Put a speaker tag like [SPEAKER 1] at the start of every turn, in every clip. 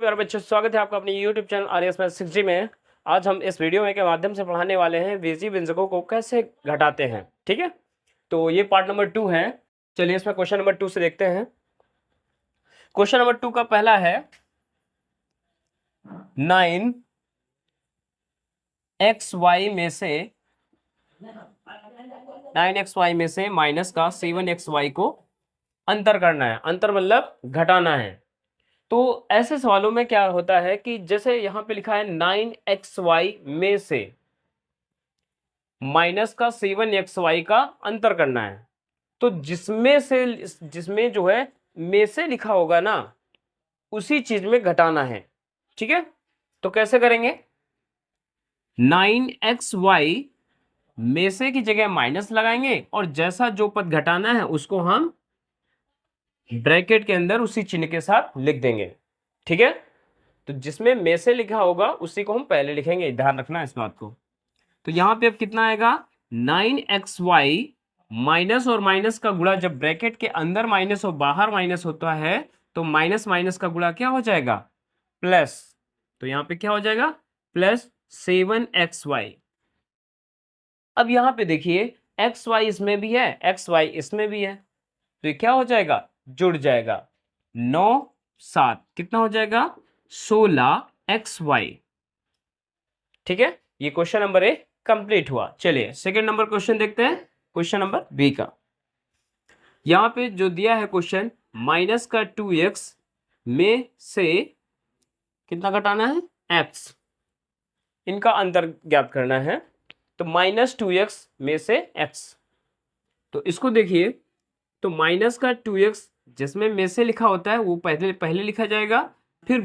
[SPEAKER 1] प्यारे बच्चों, स्वागत है आपका अपने YouTube channel RS math 6G में। आज हम इस वीडियो में के माध्यम से पढ़ाने वाले हैं बेजी व्यंजकों को कैसे घटाते हैं। ठीक है, तो ये पार्ट नंबर 2 है। चलिए इसमें क्वेश्चन नंबर 2 से देखते हैं। क्वेश्चन नंबर 2 का पहला है 9xy में से माइनस का 7xy को अंतर करना है। अंतर मतलब घटाना है। तो ऐसे सवालों में क्या होता है कि जैसे यहां पे लिखा है 9xy में से माइनस का 7xy का अंतर करना है। तो जिसमें जो है में से लिखा होगा ना, उसी चीज में घटाना है। ठीक है, तो कैसे करेंगे? 9xy में से की जगह माइनस लगाएंगे और जैसा जो पद घटाना है उसको हम ब्रैकेट के अंदर उसी चिन्ह के साथ लिख देंगे। ठीक है, तो जिसमें में से लिखा होगा उसी को हम पहले लिखेंगे, ध्यान रखना इस बात को। तो यहां पे अब कितना आएगा? 9xy माइनस और माइनस का गुणा, जब ब्रैकेट के अंदर माइनस और बाहर माइनस होता है तो माइनस माइनस का गुणा क्या हो जाएगा? प्लस। तो यहां पे क्या हो जाएगा? Plus 7xy। अब यहां पे देखिए xy इसमें भी है, xy इसमें भी है, तो ये क्या हो जाएगा? जुड़ जाएगा। 9 7 कितना हो जाएगा? 16xy। ठीक है, ये क्वेश्चन नंबर ए कंप्लीट हुआ। चलिए सेकंड नंबर क्वेश्चन देखते हैं, क्वेश्चन नंबर बी का। यहां पे जो दिया है क्वेश्चन, माइनस का 2x में से कितना घटाना है? x। इनका अंतर ज्ञात करना है। तो -2x में से x, तो इसको देखिए, तो माइनस का 2x जिसमें में से लिखा होता है वो पहले पहले लिखा जाएगा, फिर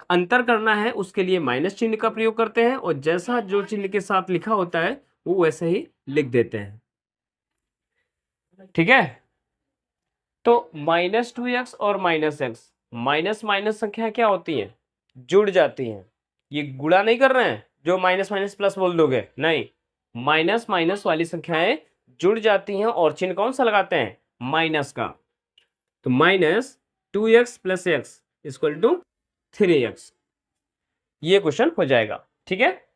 [SPEAKER 1] अंतर करना है उसके लिए माइनस चिन्ह का प्रयोग करते हैं और जैसा जो चिन्ह के साथ लिखा होता है वो वैसे ही लिख देते हैं। ठीक है, तो -2x और -x, माइनस माइनस संख्या क्या होती है? जुड़ जाती हैं। ये गुणा नहीं कर रहे हैं जो माइनस माइनस प्लस बोल दोगे, नहीं, माइनस माइनस वाली संख्याएं जुड़ जाती हैं और चिन्ह कौन सा लगाते हैं? माइनस का। तो -2x + x = 3x, ये क्वेश्चन हो जाएगा। ठीक है,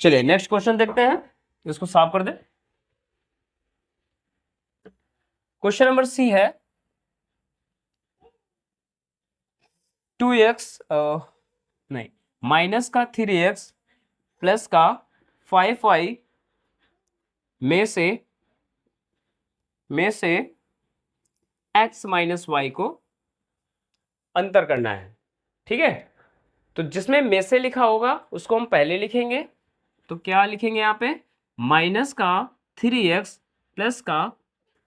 [SPEAKER 1] चलिए नेक्स्ट क्वेश्चन देखते हैं, इसको साफ कर दे। क्वेश्चन नंबर सी है 2x नहीं, माइनस का 3x प्लस का 5y में से x - y को अंतर करना है। ठीक है, तो जिसमें में से लिखा होगा उसको हम पहले लिखेंगे। तो क्या लिखेंगे यहाँ पे? माइनस का 3x प्लस का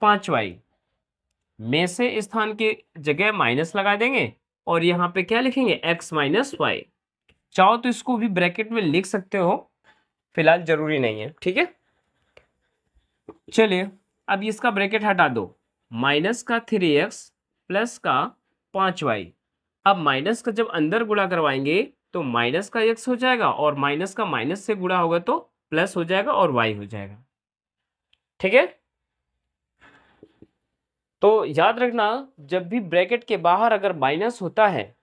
[SPEAKER 1] 5y, में से स्थान के जगह माइनस लगा देंगे और यहाँ पे क्या लिखेंगे? x - y। चाहो तो इसको भी ब्रैकेट में लिख सकते हो, फिलहाल जरूरी नहीं है। ठीक है, चलिए अब इसका ब्रैकेट हटा दो। माइनस का 3x प्लस का 5y, अब माइनस का जब अंदर गुणा करवाएंगे तो माइनस का x हो जाएगा और माइनस का माइनस से गुणा होगा तो प्लस हो जाएगा और y हो जाएगा। ठीक है, तो याद रखना, जब भी ब्रैकेट के बाहर अगर माइनस होता है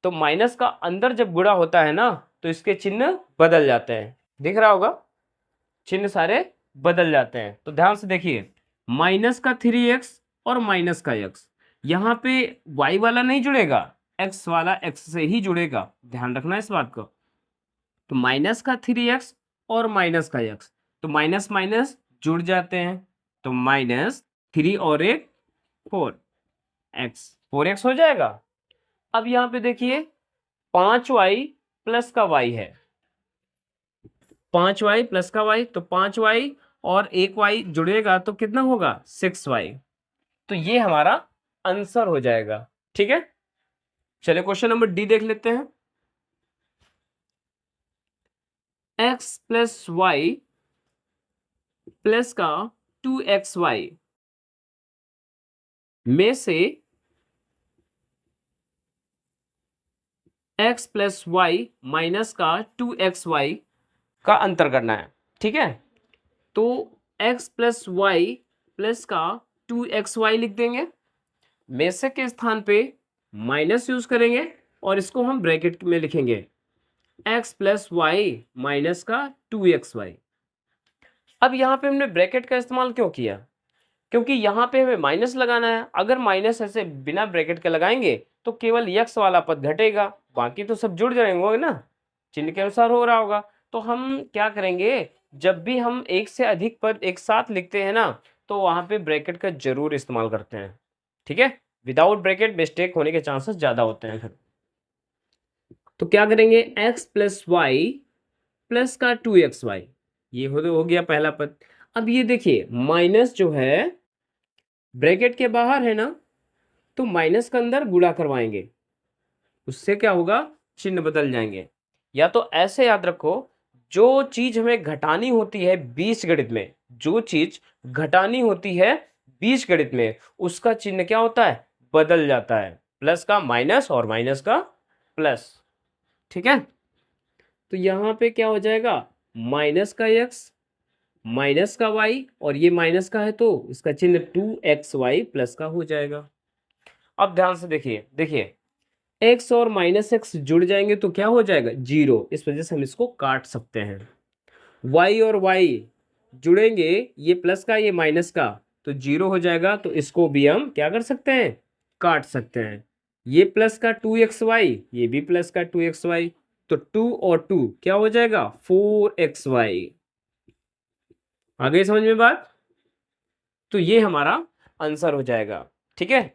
[SPEAKER 1] तो माइनस का अंदर जब गुणा होता है ना, तो इसके चिन्ह बदल जाते हैं। दिख रहा होगा, चिन्ह सारे बदल जाते हैं। तो ध्यान से देखिए, माइनस का 3x और माइनस का x, यहाँ पे y वाला नहीं जुड़ेगा, x वाला x से ही जुड़ेगा, ध्यान रखना इस बात को। तो माइनस का 3x और माइनस का x, तो माइनस माइनस जुड़ जाते हैं, तो -3 और 1 4x, 4x हो जाएगा। अब यहाँ पे देखिए 5y प्लस का y है, 5y प्लस का y, तो 5y और 1y जुड़ेगा तो कितना होगा? 6y। तो ये हमारा आंसर हो जाएगा। ठीक है, चलिए क्वेश्चन नंबर डी देख लेते हैं। x + y प्लस का 2xy में से x + y माइनस का 2xy का अंतर करना है। ठीक है, तो x + y प्लस का 2xy लिख देंगे, में से के स्थान पे माइनस यूज करेंगे और इसको हम ब्रैकेट में लिखेंगे x प्लस वाई माइनस का 2xy। अब यहाँ पे हमने ब्रैकेट का इस्तेमाल क्यों किया? क्योंकि यहाँ पे हमें माइनस लगाना है। अगर माइनस ऐसे बिना ब्रैकेट के लगाएंगे तो केवल x वाला पद घटेगा, बाकी तो सब जुड़ जाएंगे ना, चिन्ह के अनुसार हो रहा होगा। तो हम क्या करेंगे, जब भी हम एक से अधिक पद एक साथ लिखते हैं ना, तो वहां पे ब्रैकेट का जरूर इस्तेमाल करते हैं। ठीक है, विदाउट ब्रैकेट मिस्टेक होने के चांसेस ज्यादा होते हैं फिर। तो क्या करेंगे, x प्लस वाई प्लस का 2xy, ये हो गया पहला पद। अब ये देखिए माइनस जो है ब्रैकेट के बाहर है ना, तो माइनस के अंदर गुणा करवाएंगे, उससे क्या होगा, चिन्ह बदल जाएंगे। या तो ऐसे याद रखो, जो चीज हमें घटानी होती है बीजगणित में, जो चीज घटानी होती है बीजगणित में, उसका चिन्ह क्या होता है, बदल जाता है। प्लस का माइनस और माइनस का प्लस। ठीक है, तो यहां पे क्या हो जाएगा, माइनस का x माइनस का y, और ये माइनस का है तो इसका चिन्ह 2xy प्लस का हो जाएगा। अब ध्यान से देखिए, देखिए x और माइनस एक्स जुड़ जाएंगे तो क्या हो जाएगा, 0। इस वजह से हम इसको काट सकते हैं। y और y जुड़ेंगे, ये प्लस का ये माइनस का, तो 0 हो जाएगा। तो इसको भी हम क्या कर सकते हैं, काट सकते हैं। ये प्लस का 2xy, ये भी प्लस का 2xy, तो 2 और 2 क्या हो जाएगा, 4xy। आ गई समझ में बात? तो ये हमारा आंसर हो जाएगा। ठीक है,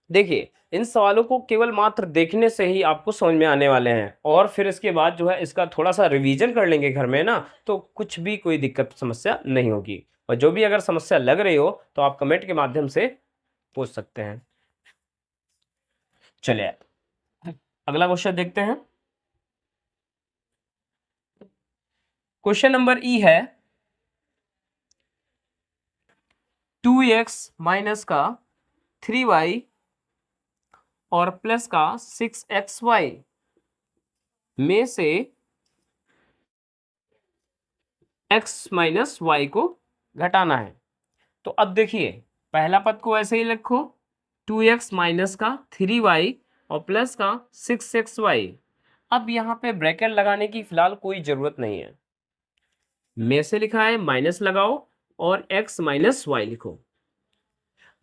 [SPEAKER 1] देखिए इन सवालों को केवल मात्र देखने से ही आपको समझ में आने वाले हैं, और फिर इसके बाद जो है इसका थोड़ा सा रिवीजन कर लेंगे घर में ना, तो कुछ भी कोई दिक्कत समस्या नहीं होगी। और जो भी अगर समस्या लग रही हो तो आप कमेंट के माध्यम से पूछ सकते हैं। चलिए अगला क्वेश्चन देखते हैं। क्वेश्चन नंबर ई है 2x माइनस का 3y और प्लस का 6xy में से x माइनस वाई को घटाना है। तो अब देखिए पहला पद को ऐसे ही लिखो, 2x माइनस का 3y और प्लस का 6xy। अब यहाँ पे ब्रैकेट लगाने की फिलहाल कोई जरूरत नहीं है, में से लिखा है माइनस लगाओ और x माइनस वाई लिखो।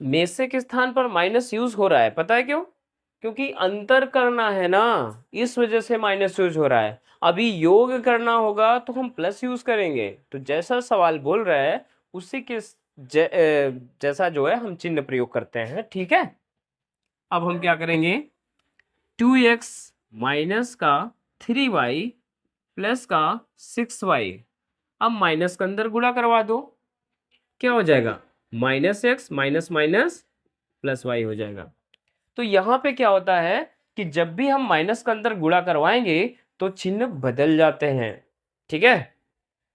[SPEAKER 1] में से के स्थान पर माइनस यूज हो रहा है, पता है क्यों? क्योंकि अंतर करना है ना, इस वजह से माइनस यूज हो रहा है। अभी योग करना होगा तो हम प्लस यूज करेंगे। तो जैसा सवाल बोल रहा है उसी के जैसा जो है हम चिन्ह प्रयोग करते हैं। ठीक है, अब हम क्या करेंगे, 2x माइनस का 3y प्लस का 6y, अब माइनस के अंदर गुणा करवा दो, क्या हो जाएगा, minus x minus minus plus y हो जाएगा। तो यहाँ पे क्या होता है कि जब भी हम माइनस के अंदर गुणा करवाएंगे तो चिन्ह बदल जाते हैं। ठीक है,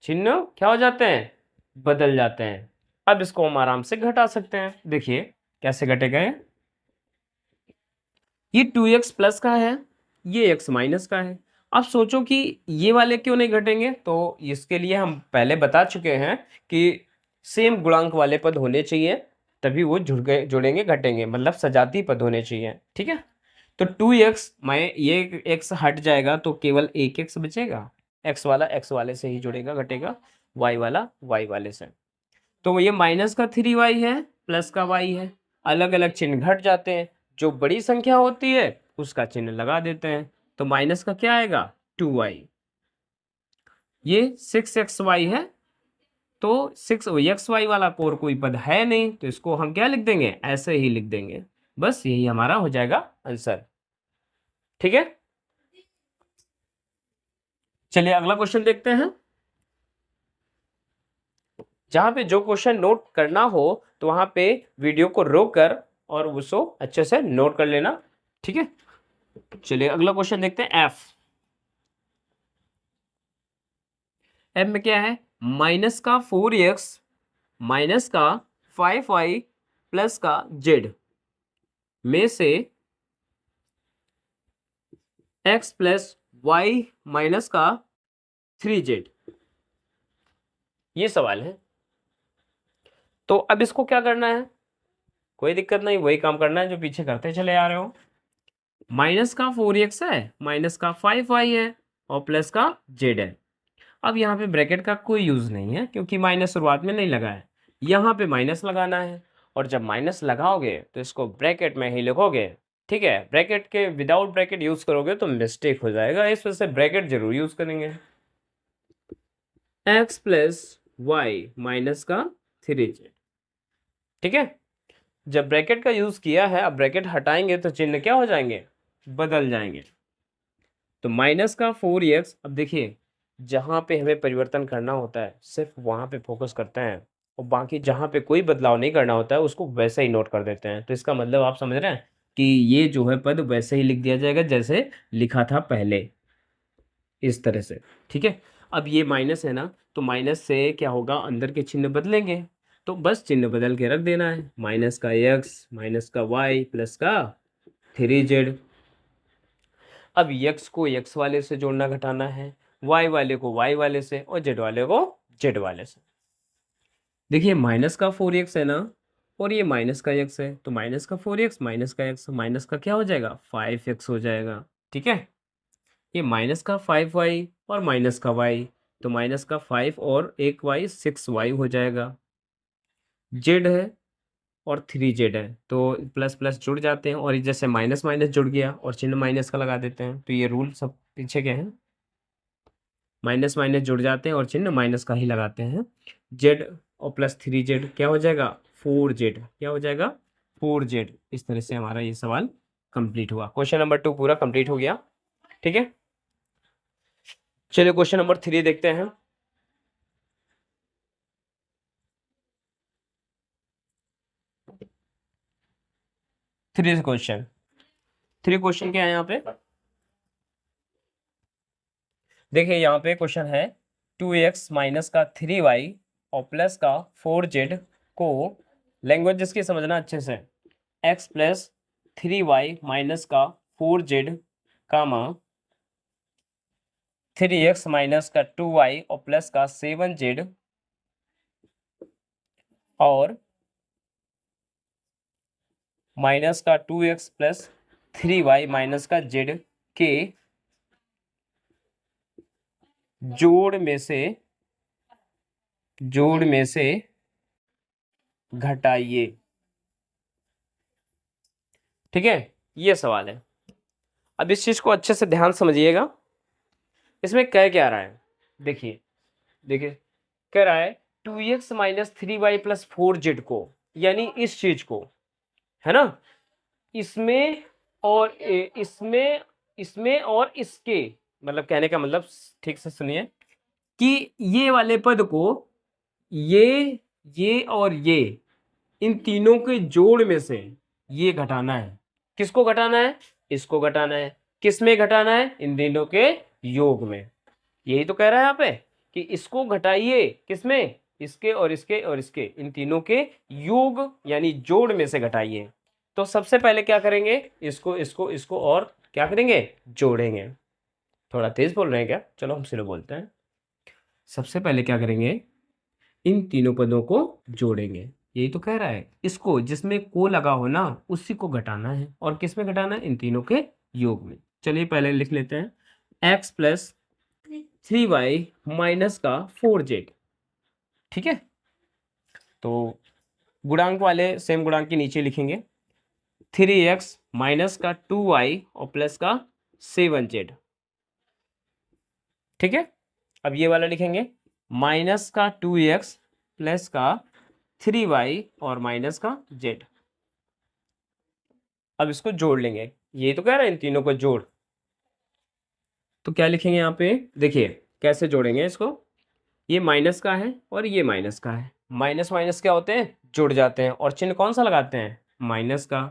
[SPEAKER 1] चिन्ह क्या हो जाते हैं, बदल जाते हैं। अब इसको हम आराम से घटा सकते हैं। देखिए कैसे घटेगा, ये 2x प्लस का है, ये x माइनस का है। अब सोचो कि ये वाले क्यों नहीं घटेंगे, तो इसके लिए हम पहले बता चुके हैं कि सेम गुणांक वाले पद होने चाहिए, तभी वो जुड़ेंगे घटेंगे, मतलब सजातीय पद होने चाहिए। ठीक है, तो 2x में ये x हट जाएगा तो केवल एक x बचेगा, x वाला x वाले से ही जुड़ेगा घटेगा, y वाला y वाले से। तो ये माइनस का 3y है, प्लस का y है, अलग अलग चिन्ह घट जाते हैं। जो बड़ी संख्या होती है उसका चिन्ह लगा देते हैं। तो माइनस का क्या आएगा, 2y, ये 6xy है, तो 6xy वाला और कोई पद है नहीं, तो इसको हम क्या लिख देंगे, ऐसे ही लिख देंगे। बस यही हमारा हो जाएगा आंसर। ठीक है, चलिए अगला क्वेश्चन देखते हैं। जहां पे जो क्वेश्चन नोट करना हो तो वहां पे वीडियो को रोक कर और उसको अच्छे से नोट कर लेना। ठीक है, चलिए अगला क्वेश्चन देखते हैं। एफ में क्या है, माइनस का 4x माइनस का 5y प्लस का z में से x प्लस वाई माइनस का 3z, ये सवाल है। तो अब इसको क्या करना है, कोई दिक्कत नहीं, वही काम करना है जो पीछे करते चले आ रहे हो। माइनस का 4x है, माइनस का 5y है और प्लस का z है। अब यहाँ पे ब्रैकेट का कोई यूज़ नहीं है क्योंकि माइनस शुरुआत में नहीं लगा है, यहाँ पे माइनस लगाना है और जब माइनस लगाओगे तो इसको ब्रैकेट में ही लिखोगे। ठीक है, ब्रैकेट के विदाउट ब्रैकेट यूज़ करोगे तो मिस्टेक हो जाएगा, इस वजह से ब्रैकेट जरूर यूज़ करेंगे। x प्लस वाई माइनस का 3z। ठीक है, जब ब्रैकेट का यूज़ किया है, अब ब्रैकेट हटाएंगे तो चिन्ह क्या हो जाएंगे, बदल जाएंगे। तो माइनस का 4x, अब देखिए जहाँ पे हमें परिवर्तन करना होता है सिर्फ वहाँ पे फोकस करते हैं और बाकी जहाँ पे कोई बदलाव नहीं करना होता है उसको वैसे ही नोट कर देते हैं। तो इसका मतलब आप समझ रहे हैं कि ये जो है पद वैसे ही लिख दिया जाएगा जैसे लिखा था पहले, इस तरह से। ठीक है, अब ये माइनस है ना, तो माइनस से क्या होगा, अंदर के चिन्ह बदलेंगे, तो बस चिन्ह बदल के रख देना है, माइनस का x माइनस का y प्लस का 3z। अब x को x वाले से जोड़ना घटाना है, y वाले को y वाले से और z वाले को z वाले से। देखिए माइनस का 4x है ना, और ये माइनस का x है, तो माइनस का 4x माइनस का x माइनस का क्या हो जाएगा, 5x हो जाएगा। ठीक है, ये माइनस का 5y और माइनस का y, तो माइनस का 5 और एक y 6y हो जाएगा। z है और 3z है, तो प्लस प्लस जुड़ जाते हैं और जैसे माइनस माइनस जुड़ गया और चिन्ह माइनस का लगा देते हैं, तो ये रूल सब पीछे के हैं, माइनस माइनस जुड़ जाते हैं और चिन्ह माइनस का ही लगाते हैं। z और प्लस 3z क्या हो जाएगा, 4z, क्या हो जाएगा 4z। इस तरह से हमारा ये सवाल कंप्लीट हुआ। क्वेश्चन नंबर 2 पूरा कंप्लीट हो गया। ठीक है, चलिए क्वेश्चन नंबर 3 देखते हैं। थ्री क्वेश्चन क्या है यहाँ पे, देखिए यहाँ पे क्वेश्चन है 2x माइनस का 3y और प्लस का 4z को, लैंग्वेज जिसकी समझना अच्छे से, x प्लस 3y माइनस का 4z कामा 3x माइनस का 2y और प्लस का 7z और माइनस का 2x प्लस 3y माइनस का z के जोड़ में से घटाइए। ठीक है, ये सवाल है। अब इस चीज को अच्छे से ध्यान समझिएगा, इसमें कह क्या रहा है, देखिए देखिए कह रहा है 2x minus 3y plus 4z को, यानी इस चीज को, है ना, इसमें और इसमें और इसके, मतलब कहने का मतलब ठीक से सुनिए कि ये वाले पद को, ये और ये, इन तीनों के जोड़ में से ये घटाना है। किसको घटाना है, इसको घटाना है। किस में घटाना है, इन तीनों के योग में। यही तो कह रहा है यहाँ पे कि इसको घटाइए, किसमें, इसके और इसके और इसके, इन तीनों के योग यानी जोड़ में से घटाइए। तो सबसे पहले क्या करेंगे, इसको इसको इसको और क्या करेंगे, जोड़ेंगे। थोड़ा तेज बोल रहे हैं क्या, चलो हम स्लो बोलते हैं। सबसे पहले क्या करेंगे, इन तीनों पदों को जोड़ेंगे। यही तो कह रहा है, इसको जिसमें को लगा हो ना उसी को घटाना है, और किस में घटाना है, इन तीनों के योग में। चलिए पहले लिख लेते हैं x प्लस 3y माइनस का 4z। ठीक है, तो गुणांक वाले सेम गुणांक के नीचे लिखेंगे 3x माइनस का 2y और प्लस का 7z। ठीक है, अब ये वाला लिखेंगे माइनस का 2x प्लस का 3y और माइनस का z। अब इसको जोड़ लेंगे, ये तो कह रहा है इन तीनों को जोड़। तो क्या लिखेंगे यहाँ पे, देखिए कैसे जोड़ेंगे इसको, ये माइनस का है और ये माइनस का है, माइनस माइनस क्या होते हैं, जुड़ जाते हैं, और चिन्ह कौन सा लगाते हैं, माइनस का।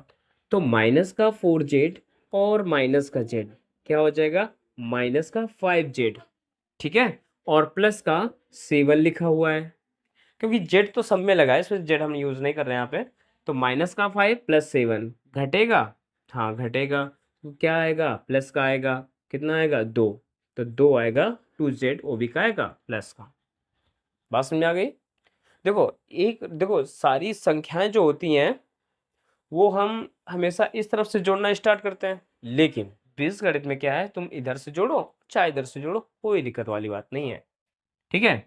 [SPEAKER 1] तो माइनस का 4z और माइनस का z क्या हो जाएगा, माइनस का 5z। ठीक है, और प्लस का 7 लिखा हुआ है, क्योंकि z तो सब में लगा है, इसमें z हम यूज़ नहीं कर रहे हैं यहाँ पे। तो माइनस का 5 प्लस 7 घटेगा, हाँ घटेगा, तो क्या आएगा, प्लस का आएगा, कितना आएगा 2, तो 2 आएगा 2z, वो भी का आएगा प्लस का। बात समझ में आ गई। देखो सारी संख्याएं जो होती हैं वो हम हमेशा इस तरफ से जोड़ना स्टार्ट करते हैं, लेकिन बीजगणित में क्या है, तुम इधर से जोड़ो चाहे इधर से जोड़ो, कोई दिक्कत वाली बात नहीं है। ठीक है,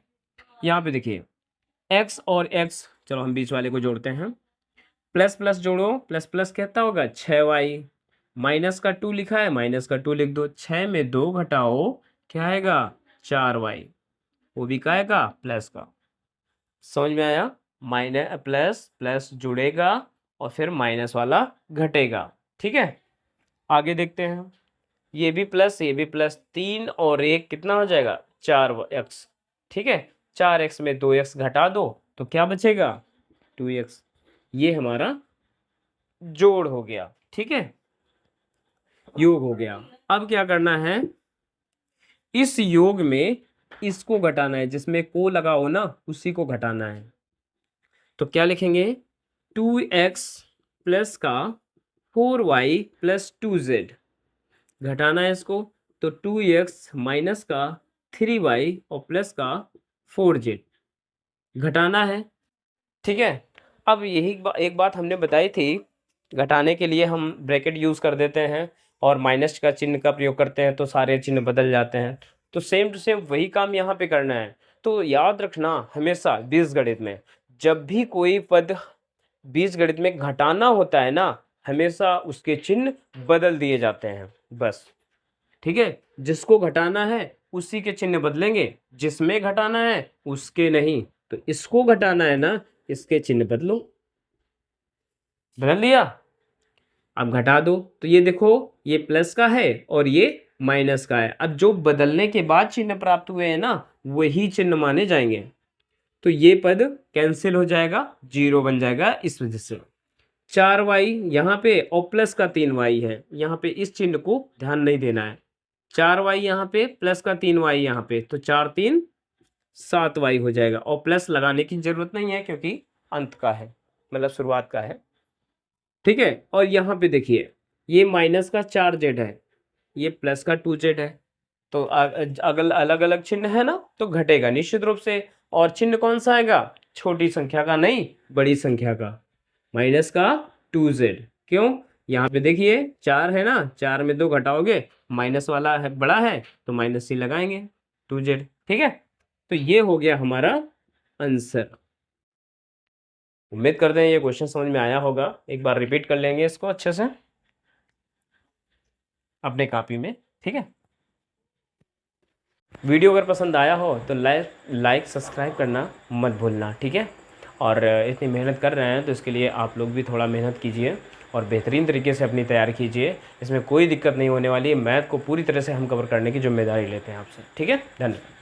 [SPEAKER 1] यहाँ पे देखिए x और x, चलो हम बीच वाले को जोड़ते हैं। प्लस प्लस जोड़ो, प्लस प्लस कितना होगा 6y, माइनस का 2 लिखा है, माइनस का 2 लिख दो। 6 में 2 घटाओ क्या आएगा 4y, वो भी क्या आएगा प्लस का। समझ में आया? माइनस प्लस प्लस जुड़ेगा और फिर माइनस वाला घटेगा। ठीक है, आगे देखते हैं। ये भी प्लस ये भी प्लस, 3 और 1 कितना हो जाएगा 4x। ठीक है, 4x में 2x घटा दो तो क्या बचेगा 2x। ये हमारा जोड़ हो गया। ठीक है, योग हो गया। अब क्या करना है, इस योग में इसको घटाना है, जिसमें को लगा हो ना उसी को घटाना है। तो क्या लिखेंगे 2x प्लस का 4y प्लस 2z, घटाना है इसको तो 2x माइनस का 3y और प्लस का 4z घटाना है। ठीक है, अब यही एक बात हमने बताई थी, घटाने के लिए हम ब्रैकेट यूज़ कर देते हैं और माइनस का चिन्ह का प्रयोग करते हैं तो सारे चिन्ह बदल जाते हैं। तो सेम टू सेम वही काम यहाँ पे करना है। तो याद रखना हमेशा बीजगणित में जब भी कोई पद बीजगणित में घटाना होता है ना, हमेशा उसके चिन्ह बदल दिए जाते हैं बस। ठीक है, जिसको घटाना है उसी के चिन्ह बदलेंगे, जिसमें घटाना है उसके नहीं। तो इसको घटाना है ना, इसके चिन्ह बदलो। बदल दिया, अब घटा दो तो ये देखो ये प्लस का है और ये माइनस का है। अब जो बदलने के बाद चिन्ह प्राप्त हुए हैं ना वही चिन्ह माने जाएंगे। तो ये पद कैंसिल हो जाएगा, 0 बन जाएगा। इस वजह से 4y यहाँ पे और प्लस का 3y है, यहाँ पे इस चिन्ह को ध्यान नहीं देना है। 4y यहाँ पे प्लस का 3y यहाँ पे, तो 4 3 7y हो जाएगा। और प्लस लगाने की जरूरत नहीं है क्योंकि अंत का है, मतलब शुरुआत का है। ठीक है, और यहाँ पे देखिए ये माइनस का 4z है, ये प्लस का 2z है। तो अगर अलग अलग चिन्ह है ना तो घटेगा निश्चित रूप से। और चिन्ह कौन सा आएगा, छोटी संख्या का नहीं बड़ी संख्या का, माइनस का 2z। क्यों, यहाँ पे देखिए 4 है ना, 4 में 2 घटाओगे, माइनस वाला है बड़ा है तो माइनस ही लगाएंगे 2z। ठीक है, तो ये हो गया हमारा आंसर। उम्मीद करते हैं ये क्वेश्चन समझ में आया होगा। एक बार रिपीट कर लेंगे इसको अच्छे से अपने कॉपी में। ठीक है, वीडियो अगर पसंद आया हो तो लाइक सब्सक्राइब करना मत भूलना। ठीक है, और इतनी मेहनत कर रहे हैं तो इसके लिए आप लोग भी थोड़ा मेहनत कीजिए और बेहतरीन तरीके से अपनी तैयारी कीजिए। इसमें कोई दिक्कत नहीं होने वाली है। मैथ को पूरी तरह से हम कवर करने की जिम्मेदारी लेते हैं आपसे। ठीक है, धन्यवाद।